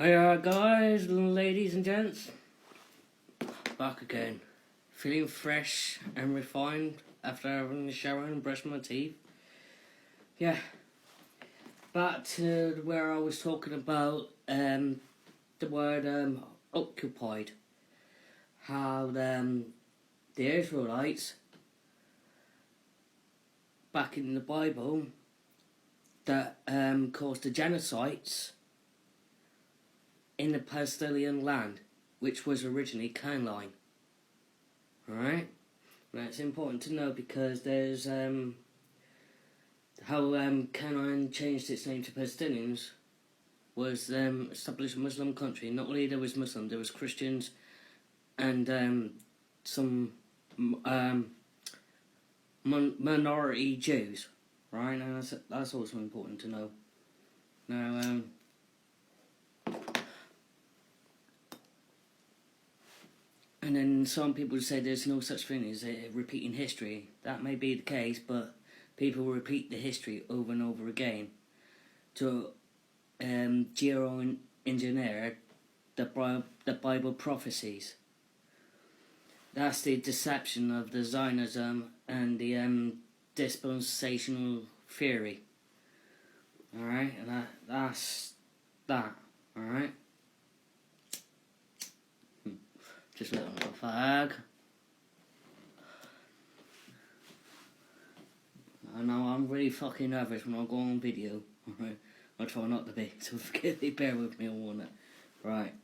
Hiya guys, ladies and gents, back again, feeling fresh and refined after having a shower and brushing my teeth. Yeah, back to where I was talking about the word occupied, how the Israelites back in the Bible that caused the genocides in the Palestinian land, which was originally Canaan. Alright? Now it's important to know because there's how Canaan changed its name to Palestinians was established a Muslim country. Not only there was Muslims, there was Christians and some minority Jews. Right? Now that's also important to know. Now and then some people say there's no such thing as repeating history. That may be the case, but people repeat the history over and over again to geo-engineer the Bible prophecies. That's the deception of the Zionism and the dispensational theory. Alright, and that's that. Alright? Just let them fag. I know I'm really fucking nervous when I go on video. Alright, I try not to be, so forgive me, bear with me on one. Right.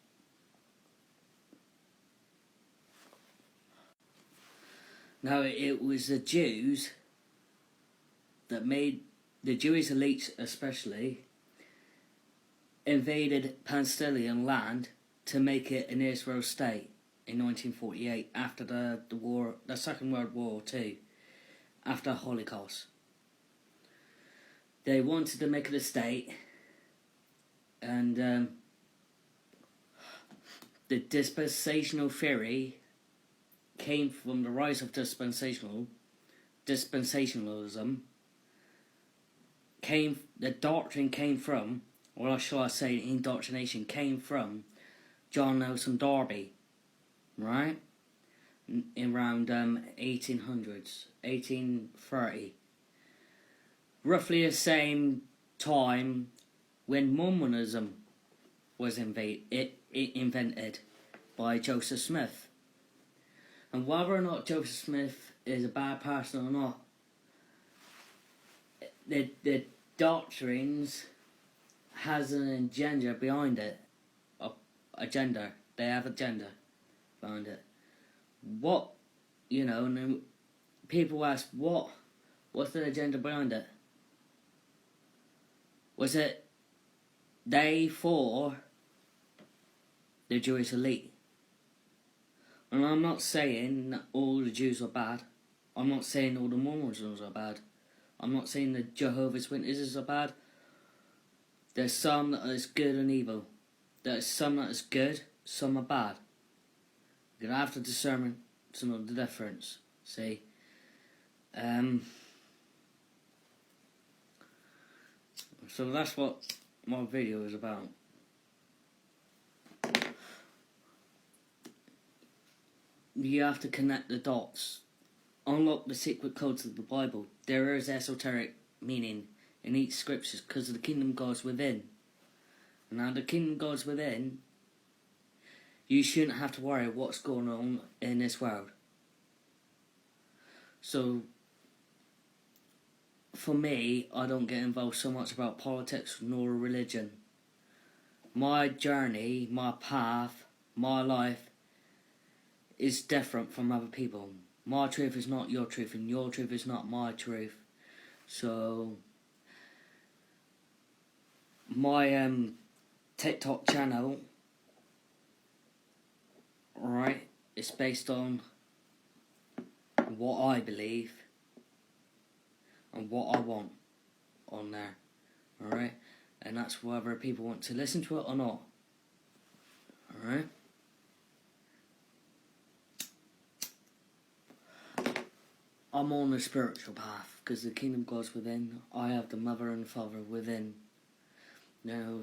Now it was the Jews that made the Jewish elites, especially, invaded Palestinian land to make it an Israel state in 1948 after the Second World War too, after the Holocaust. They wanted to make it a state, and the dispensational theory came from the rise of dispensationalism. The doctrine came from, or shall I say, indoctrination came from John Nelson Darby, right? In around 1800s, 1830. Roughly the same time when Mormonism was invented by Joseph Smith. And whether or not Joseph Smith is a bad person or not, the doctrines has an agenda behind it. They have agenda behind it. What, and then people ask, what's the agenda behind it? Was it they for the Jewish elite? And I'm not saying that all the Jews are bad. I'm not saying all the Mormons are bad. I'm not saying the Jehovah's Witnesses are bad. There's some that is good and evil. There's some that is good, some are bad. You're going to have to discern some of the difference. See? So that's what my video is about. You have to connect the dots. Unlock the secret codes of the Bible. There is esoteric meaning in each scripture because the kingdom of God's within. And now the kingdom of God's within, you shouldn't have to worry what's going on in this world. So, for me, I don't get involved so much about politics nor religion. My journey, my path, my life is different from other people. My truth is not your truth, and your truth is not my truth. So, my TikTok channel, right, is based on what I believe and what I want on there, alright? And that's whether people want to listen to it or not, alright? I'm on the spiritual path because the kingdom of God's within. I have the mother and father within. Now,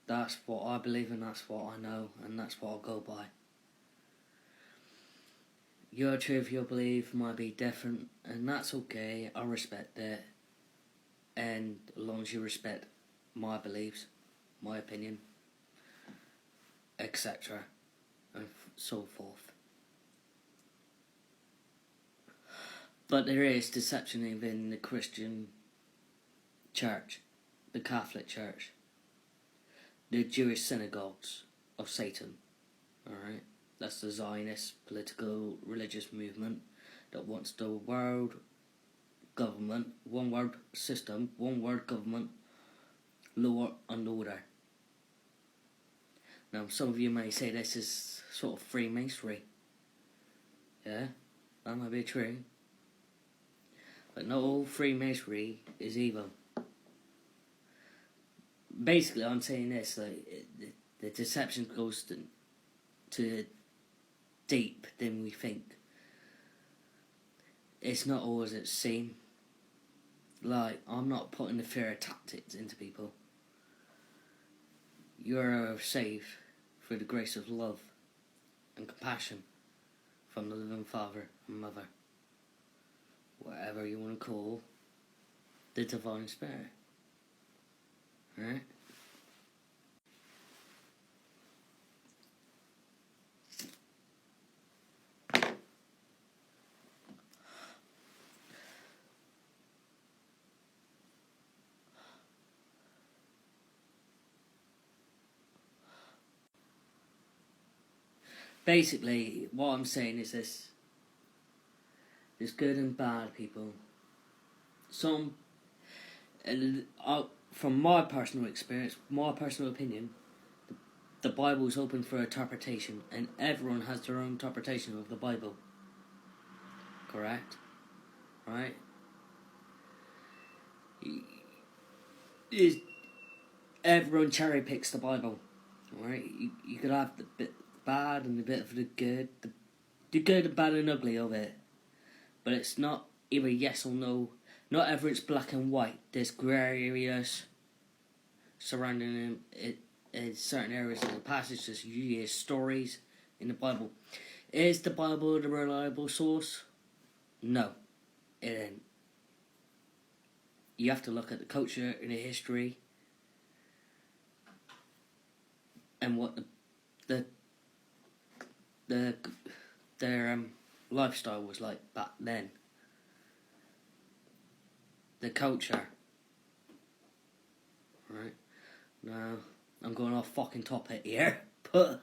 That's what I believe and that's what I know and that's what I'll go by. Your truth, your belief might be different and that's okay. I respect that. And as long as you respect my beliefs, my opinion, etc. and so forth. But there is deception within the Christian church, the Catholic Church, the Jewish synagogues of Satan. Alright? That's the Zionist political religious movement that wants the world government, one world system, one world government, law and order. Now some of you may say this is sort of Freemasonry. Yeah, that might be true. But not all Freemasonry is evil. Basically, I'm saying this, like, the deception goes to deep than we think. It's not always it seems. Like, I'm not putting the fear tactics into people. You're saved through the grace of love and compassion from the living Father and Mother. Whatever you want to call the Divine Spirit. Right? Basically, what I'm saying is this. There's good and bad people. Some, from my personal experience, my personal opinion, the Bible is open for interpretation, and everyone has their own interpretation of the Bible. Correct? Right? Everyone cherry picks the Bible. Right? You could have the bit bad and the bit of the good, the good, the bad and ugly of it. But it's not either yes or no. Not ever it's black and white. There's grey areas surrounding it in certain areas of the passage. There's usually stories in the Bible. Is the Bible the reliable source? No, it ain't. You have to look at the culture and the history and what their lifestyle was like back then. The culture. Right? Now, I'm going off fucking topic here, but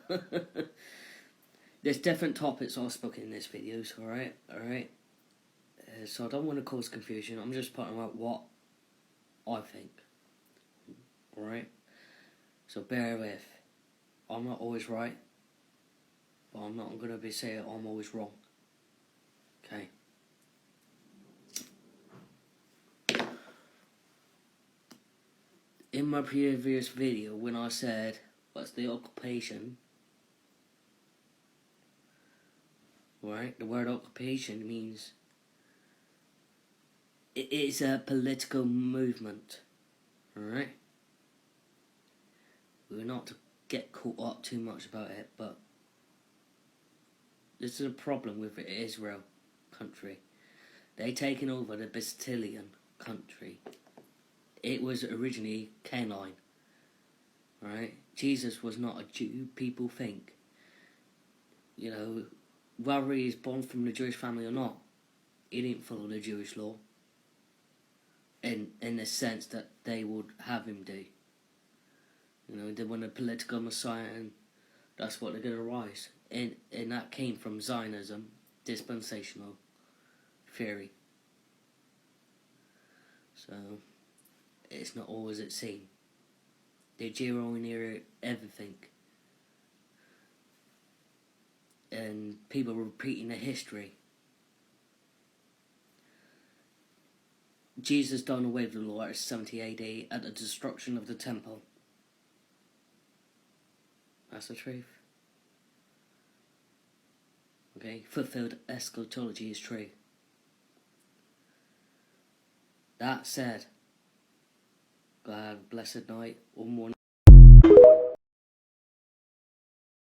there's different topics I've spoken in this videos, alright? So I don't want to cause confusion, I'm just putting out what I think. Alright? So bear with. I'm not always right, but I'm not going to be saying I'm always wrong. Okay? In my previous video, when I said, what's the occupation? Right? The word occupation means it is a political movement. Alright? We're not to get caught up too much about it, but this is a problem with Israel country. They taken over the Palestinian country. It was originally Canaan. Right? Jesus was not a Jew, people think. You know, whether he's born from the Jewish family or not, he didn't follow the Jewish law. In the sense that they would have him do. You know, they want a political messiah and that's what they're going to rise. And that came from Zionism, dispensational theory. So, it's not always it seems. They engineer everything. And people repeating the history. Jesus done away with the law at 70 AD at the destruction of the temple. That's the truth. Okay, fulfilled eschatology is true. That said, go have a blessed night or morning.